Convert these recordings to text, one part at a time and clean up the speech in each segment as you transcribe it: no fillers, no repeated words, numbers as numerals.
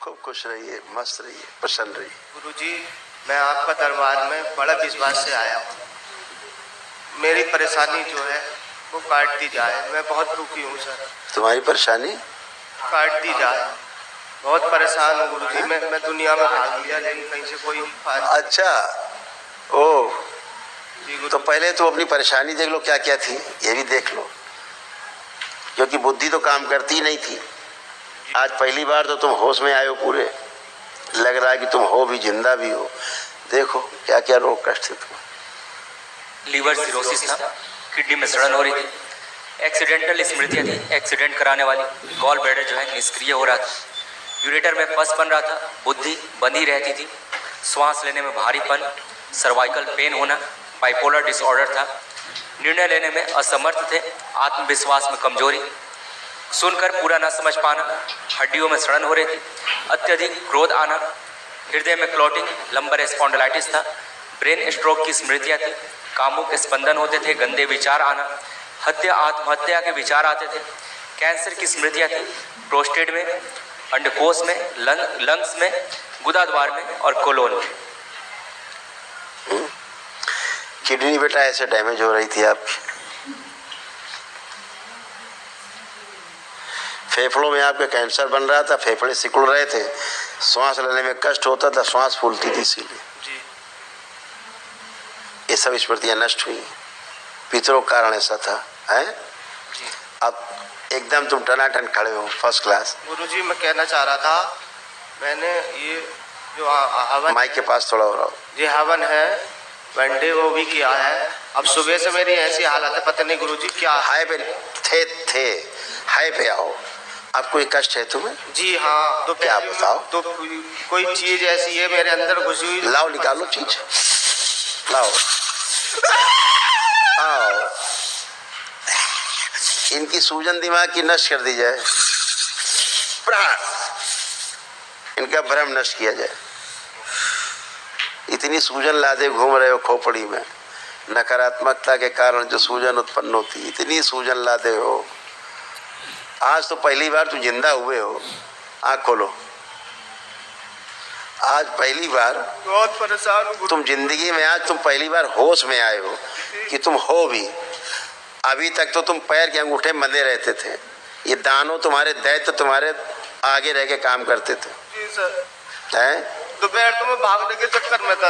खूब खुश रहिए, मस्त रहिए, प्रसन्न रहिए। गुरुजी, मैं आपका दरबार में बड़ा विश्वास से आया हूँ। मेरी परेशानी जो है वो काट दी जाए। मैं बहुत दुखी हूँ सर। तुम्हारी परेशानी काट दी जाए। बहुत परेशान हूँ गुरुजी। मैं दुनिया में भाग लिया लेकिन कहीं से कोई अच्छा, ओ तो पहले तो अपनी परेशानी देख लो क्या क्या थी, ये भी देख लो, क्योंकि बुद्धि तो काम करती ही नहीं थी। आज पहली बार तो तुम होश में आए हो पूरे, लग रहा है कि तुम हो भी, जिंदा भी हो। देखो क्या क्या रोग कष्ट थे तुम्हें। लीवर सिरोसिस था, किडनी में सड़न हो रही थी, एक्सीडेंटल स्मृतियाँ थी, एक्सीडेंट कराने वाली, गॉल ब्लैडर जो है निष्क्रिय हो रहा था, यूरेटर में पस बन रहा था, बुद्धि बंधी रहती थी, श्वास लेने में भारीपन, सर्वाइकल पेन होना, बाइपोलर डिसऑर्डर था, निर्णय लेने में असमर्थ थे, आत्मविश्वास में कमजोरी, सुनकर पूरा न समझ पाना, हड्डियों में सड़न हो रही थी, अत्यधिक क्रोध आना, हृदय में क्लॉटिंग, लंबर स्पॉन्डिलाइटिस था, ब्रेन स्ट्रोक की स्मृतियाँ थी, कामुक स्पंदन होते थे, गंदे विचार आना, हत्या आत्महत्या के विचार आते थे, कैंसर की स्मृतियाँ थी, प्रोस्टेट में, अंडकोश में, लंग्स में, गुदाद्वार में और कोलोन में। किडनी बेटा ऐसे डैमेज हो रही थी आपकी, फेफड़ों में आपके कैंसर बन रहा था, फेफड़े सिकुड़ रहे थे, श्वास लेने में कष्ट होता था, श्वास फूलती थी, इसीलिए ये सब स्मृतियां नष्ट हुई। पितरों का कारण ऐसा था, है? अब एकदम तुम टनाटन खड़े हो, फर्स्ट क्लास। गुरुजी, मैं कहना चाह रहा था, मैंने ये जो हवन, माइक के पास थोड़ा हो रहा हो, ये हवन है वनडे वो भी किया है। अब सुबह से मेरी ऐसी हालत है, पता नहीं गुरुजी क्या। हाई पे थे हाई पे आओ। अब कोई कष्ट है तुम्हें? जी हाँ। तो क्या बताओ? तो कोई चीज ऐसी है मेरे अंदर घुसी हुई। लाओ, निकालो चीज, लाओ, आओ। इनकी सूजन दिमाग की नष्ट कर दी जाए, इनका भ्रम नष्ट किया जाए। इतनी सूजन लादे घूम रहे हो खोपड़ी में, नकारात्मकता के कारण जो सूजन उत्पन्न होती, इतनी सूजन लादे हो। आज तो पहली बार तुम जिंदा हुए हो, आँख खोलो। आज पहली बार, बहुत परेशान हूँ तुम जिंदगी में आज तुम पहली बार होश में आए हो कि तुम हो भी। अभी तक तो तुम पैर के अंगूठे बंधे रहते थे, ये दानों तुम्हारे दैत्य तुम्हारे आगे रह के काम करते थे। जी सर। हैं? दोपहर तो मैं भागने के चक्कर में था।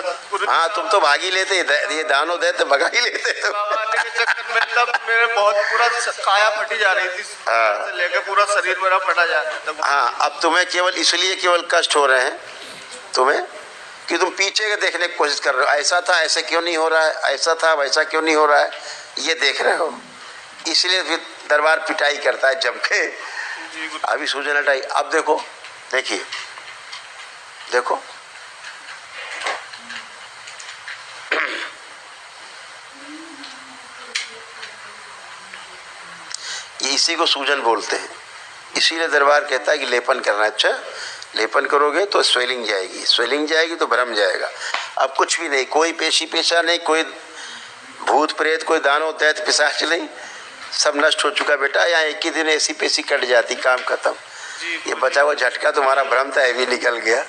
हाँ, तुम तो भाग ही लेते, ये दानों दैत्य भगा ही लेते थे। के चक्कर में तब मेरे बहुत पूरा काया फटी जा रही थी, से लेके पूरा शरीर मेरा फटा जा रहा था। हाँ, अब तुम्हें केवल इसलिए केवल कष्ट हो रहे हैं तुम्हें कि तुम पीछे के देखने की कोशिश कर रहे हो, ऐसा था ऐसे क्यों नहीं हो रहा है, ऐसा था वैसा क्यों नहीं हो रहा है, ये देख रहे हो। इसलिए फिर दरबार पिटाई करता है जम के। अभी सूजन हटाई, अब देखो, देखिए, देखो, ये इसी को सूजन बोलते हैं। इसीलिए दरबार कहता है कि लेपन करना। अच्छा, लेपन करोगे तो स्वेलिंग जाएगी, स्वेलिंग जाएगी तो भ्रम जाएगा। अब कुछ भी नहीं, कोई पेशी पेशा नहीं, कोई भूत प्रेत, कोई दानव दैत्य पिशाच नहीं, सब नष्ट हो चुका बेटा। यहाँ एक ही दिन ऐसी पेशी कट जाती, काम खत्म। ये बचा हुआ झटका तुम्हारा भ्रम था, ये भी निकल गया।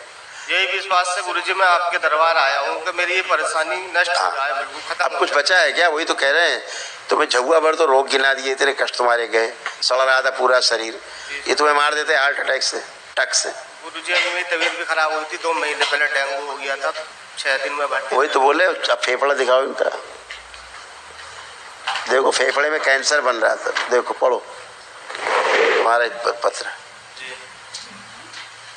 यही विश्वास से गुरुजी मैं आपके दरबार आया हूँ कि मेरी ये परेशानी नष्ट हो जाए, बिल्कुल खत्म। अब कुछ बचा है क्या? वही तो कह रहे हैं, तुम्हें झुआ भर तो रोग गिना दिए, इतने कष्ट तुम्हारे गए, सड़ रहा था पूरा शरीर, ये तुम्हें मार देते हार्ट अटैक से, टक से। गुरुजी, अभी मेरी तबीयत भी खराब हुई थी, 2 महीने पहले डेंगू हो गया था, 6 दिन में भर्ती। वही तो बोले, अब फेफड़ा दिखाओ इनका, देखो फेफड़े में कैंसर बन रहा था, देखो पढ़ो तुम्हारा पत्र,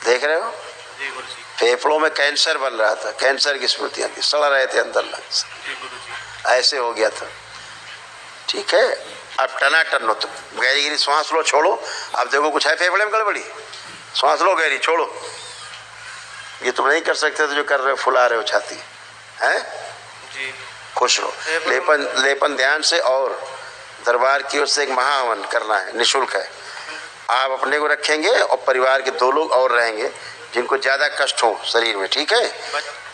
देख रहे हो? जी गुरुजी। फेफड़ों में कैंसर बन रहा था, कैंसर की स्मृतियाँ थी, सड़ रहे थे अंदर लंग्स, ऐसे हो गया था। ठीक है, अब टनाटन लो तुम, गहरी गहरी श्वास लो, छोड़ो। अब देखो कुछ है फेफड़े में गड़बड़ी, श्वास लो गहरी, छोड़ो। ये तुम नहीं कर सकते तो जो कर रहे हो, फुला रहे हो छाती, हैं? जी। खुश रहो। लेपन ध्यान से, और दरबार की ओर से एक महाहवन करना है, निःशुल्क है। आप अपने को रखेंगे और परिवार के 2 लोग और रहेंगे जिनको ज्यादा कष्ट हो शरीर में, ठीक है?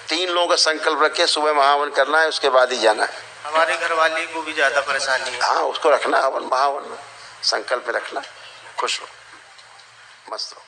3 लोगों का संकल्प रखे, सुबह महाहवन करना है, उसके बाद ही जाना है। हमारी घरवाली को भी ज्यादा परेशानी है। हाँ, उसको रखना हवन, महाहवन संकल्प रखना। खुश रहो, मस्त रहो।